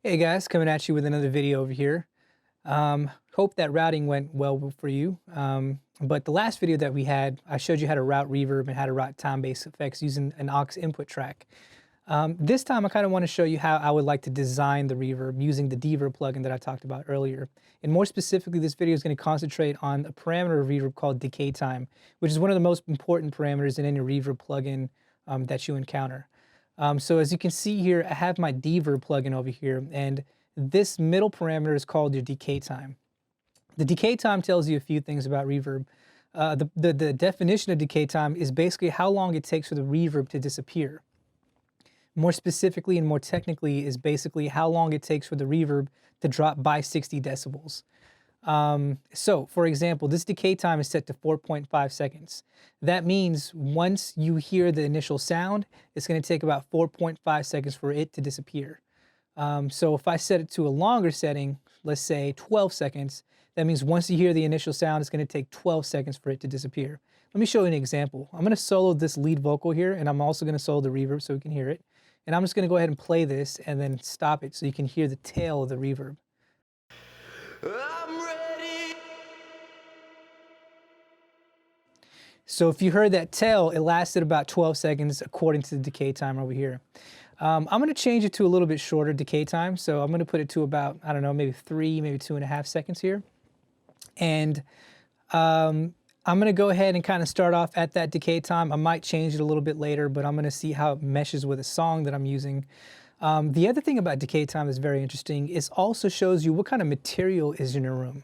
Hey guys, coming at you with another video over here. Hope that routing went well for you. But the last video that we had, I showed you how to route reverb and how to route time-based effects using an aux input track. This time I kind of want to show you how I would like to design the reverb using the Deverb plugin that I talked about earlier. And more specifically, this video is going to concentrate on a parameter of reverb called Decay Time, which is one of the most important parameters in any reverb plugin that you encounter. So as you can see here, I have my Deverb plugin over here, and this middle parameter is called your Decay Time. The Decay Time tells you a few things about reverb. The definition of Decay Time is basically how long it takes for the reverb to disappear. More specifically and more technically is basically how long it takes for the reverb to drop by 60 decibels. So for example, this decay time is set to 4.5 seconds. That means once you hear the initial sound, it's going to take about 4.5 seconds for it to disappear. So if I set it to a longer setting, let's say 12 seconds, that means once you hear the initial sound, it's going to take 12 seconds for it to disappear. Let me show you an example. I'm going to solo this lead vocal here, and I'm also going to solo the reverb so we can hear it. And I'm just going to go ahead and play this and then stop it so you can hear the tail of the reverb. I'm ready. So if you heard that tail, it lasted about 12 seconds according to the decay time over here. I'm going to change it to a little bit shorter decay time. So I'm going to put it to about, I don't know, maybe 3, maybe 2.5 seconds here. And I'm going to go ahead and kind of start off at that decay time. I might change it a little bit later, but I'm going to see how it meshes with a song that I'm using. The other thing about decay time that's very interesting is also shows you what kind of material is in your room.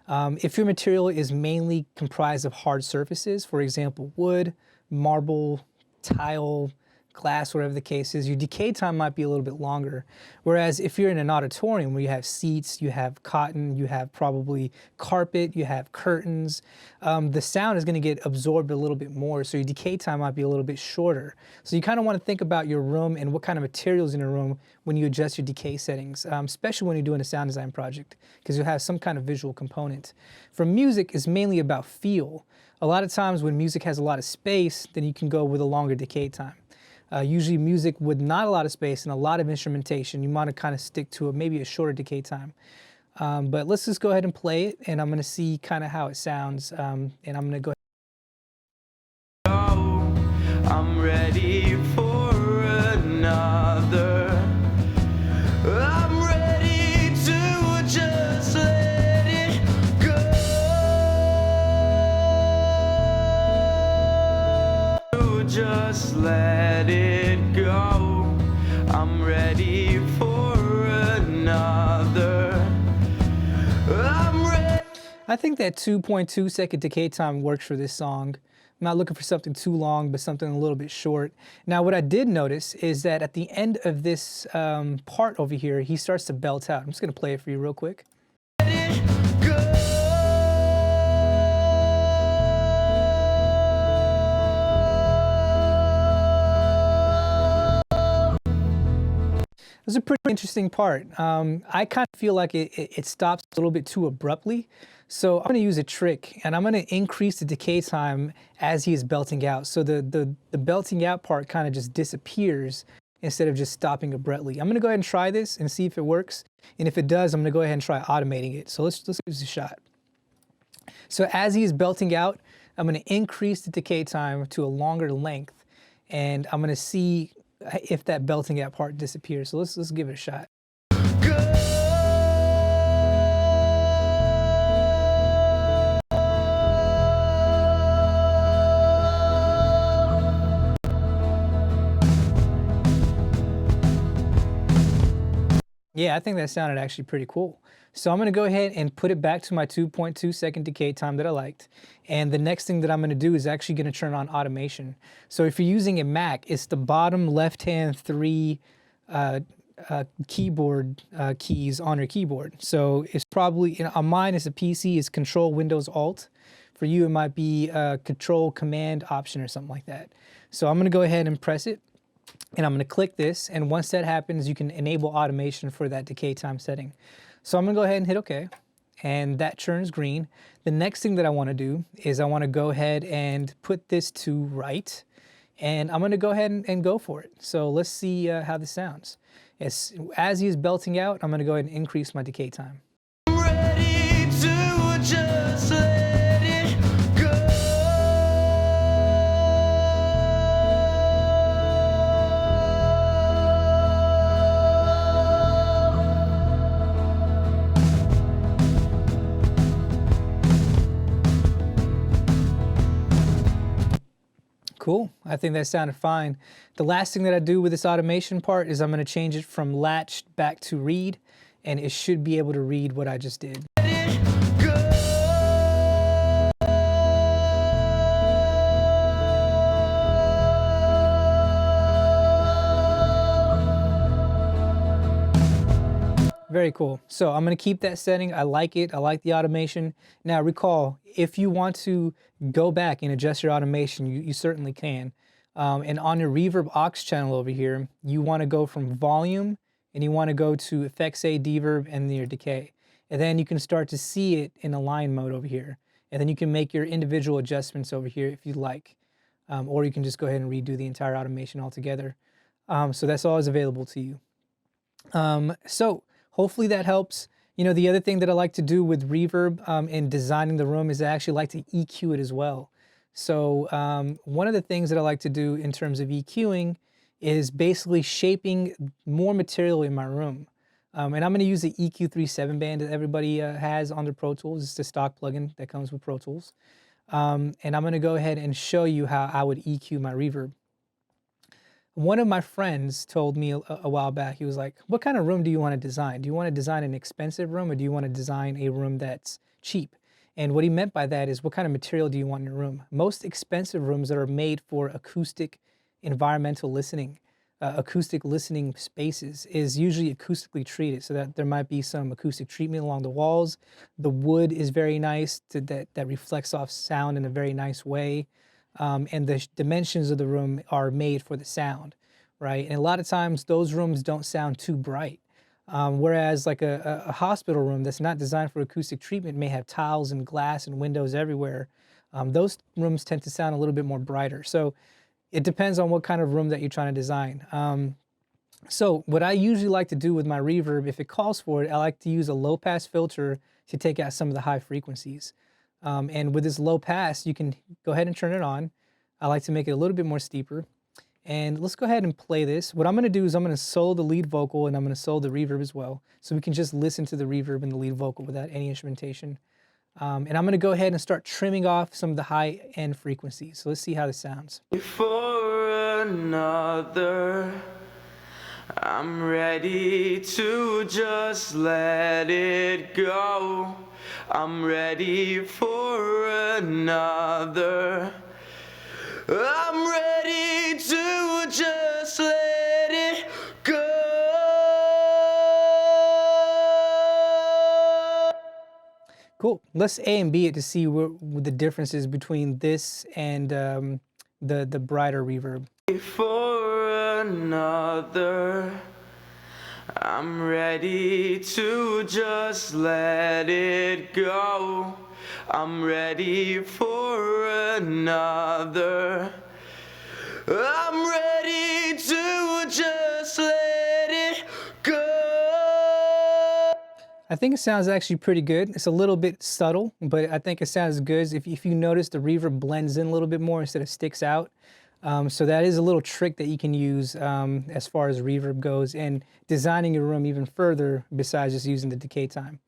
If your material is mainly comprised of hard surfaces, for example, wood, marble, tile, glass, whatever the case is, your decay time might be a little bit longer. Whereas if you're in an auditorium where you have seats, you have cotton, you have probably carpet, you have curtains, the sound is going to get absorbed a little bit more, so your decay time might be a little bit shorter. So you kind of want to think about your room and what kind of materials in your room when you adjust your decay settings, especially when you're doing a sound design project, because you'll have some kind of visual component. For music, it's mainly about feel. A lot of times when music has a lot of space, then you can go with a longer decay time. Usually music with not a lot of space and a lot of instrumentation, you want to kind of stick to maybe a shorter decay time. But let's just go ahead and play it, and I'm going to see kind of how it sounds, and I'm going to go ahead. Oh, I'm ready for another. I'm ready to just let it go. Just let it go. I'm ready for another. I'm ready. I think that 2.2 second decay time works for this song. I'm not looking for something too long, but something a little bit short. Now, what I did notice is that at the end of this part over here, he starts to belt out. I'm just going to play it for you real quick. It's a pretty interesting part. I kind of feel like it stops a little bit too abruptly. So I'm going to use a trick, and I'm going to increase the decay time as he is belting out. So the belting out part kind of just disappears instead of just stopping abruptly. I'm going to go ahead and try this and see if it works. And if it does, I'm going to go ahead and try automating it. So let's give this a shot. So as he is belting out, I'm going to increase the decay time to a longer length, and I'm going to see if that belting out part disappears. So let's give it a shot. Yeah, I think that sounded actually pretty cool. So I'm going to go ahead and put it back to my 2.2 second decay time that I liked. And the next thing that I'm going to do is actually going to turn on automation. So if you're using a Mac, it's the bottom left-hand 3 keyboard keys on your keyboard. So it's probably, on mine it's a PC, it's Control Windows Alt. For you, it might be Control Command Option or something like that. So I'm going to go ahead and press it. And I'm going to click this, and once that happens, you can enable automation for that decay time setting. So I'm going to go ahead and hit OK, and that turns green. The next thing that I want to do is I want to go ahead and put this to right, and I'm going to go ahead and go for it. So let's see how this sounds. As he is belting out, I'm gonna go ahead and increase my decay time. Ready to just let it go. Cool, I think that sounded fine. The last thing that I do with this automation part is I'm gonna change it from latched back to read, and it should be able to read what I just did. Very cool. So I'm gonna keep that setting. I like it. I like the automation. Now recall, if you want to go back and adjust your automation, you certainly can. And on your Reverb aux channel over here, you wanna go from volume and you wanna go to effects A, deverb, and then your decay. And then you can start to see it in align mode over here. And then you can make your individual adjustments over here if you like. Or you can just go ahead and redo the entire automation altogether. So that's always available to you. So hopefully that helps. You know, the other thing that I like to do with Reverb in designing the room is I actually like to EQ it as well. So one of the things that I like to do in terms of EQing is basically shaping more material in my room. And I'm going to use the EQ37 band that everybody has on their Pro Tools. It's the stock plugin that comes with Pro Tools. And I'm going to go ahead and show you how I would EQ my reverb. One of my friends told me a while back, he was like, what kind of room do you want to design? Do you want to design an expensive room or do you want to design a room that's cheap? And what he meant by that is what kind of material do you want in your room? Most expensive rooms that are made for acoustic environmental listening, acoustic listening spaces is usually acoustically treated so that there might be some acoustic treatment along the walls. The wood is very nice that reflects off sound in a very nice way. And the dimensions of the room are made for the sound, right? And a lot of times those rooms don't sound too bright. Whereas like a hospital room that's not designed for acoustic treatment may have tiles and glass and windows everywhere. Those rooms tend to sound a little bit more brighter. So it depends on what kind of room that you're trying to design. So what I usually like to do with my reverb, if it calls for it, I like to use a low pass filter to take out some of the high frequencies. And with this low pass, you can go ahead and turn it on. I like to make it a little bit more steeper. And let's go ahead and play this. What I'm gonna do is I'm gonna solo the lead vocal and I'm gonna solo the reverb as well. So we can just listen to the reverb and the lead vocal without any instrumentation. And I'm gonna go ahead and start trimming off some of the high end frequencies. So let's see how this sounds. For another, I'm ready to just let it go. I'm ready for another. I'm ready to just let it go. Cool. Let's A and B it to see what the difference is between this and the brighter reverb. For another, I'm ready to just let it go. I'm ready for another. I'm ready to just let it go. I think it sounds actually pretty good. It's a little bit subtle, but I think it sounds good. If you notice, the reverb blends in a little bit more instead of sticks out. So that is a little trick that you can use as far as reverb goes and designing your room even further besides just using the decay time.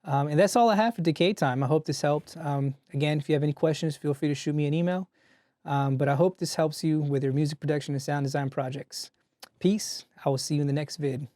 And that's all I have for decay time. I hope this helped. Again, if you have any questions, feel free to shoot me an email. But I hope this helps you with your music production and sound design projects. Peace. I will see you in the next vid.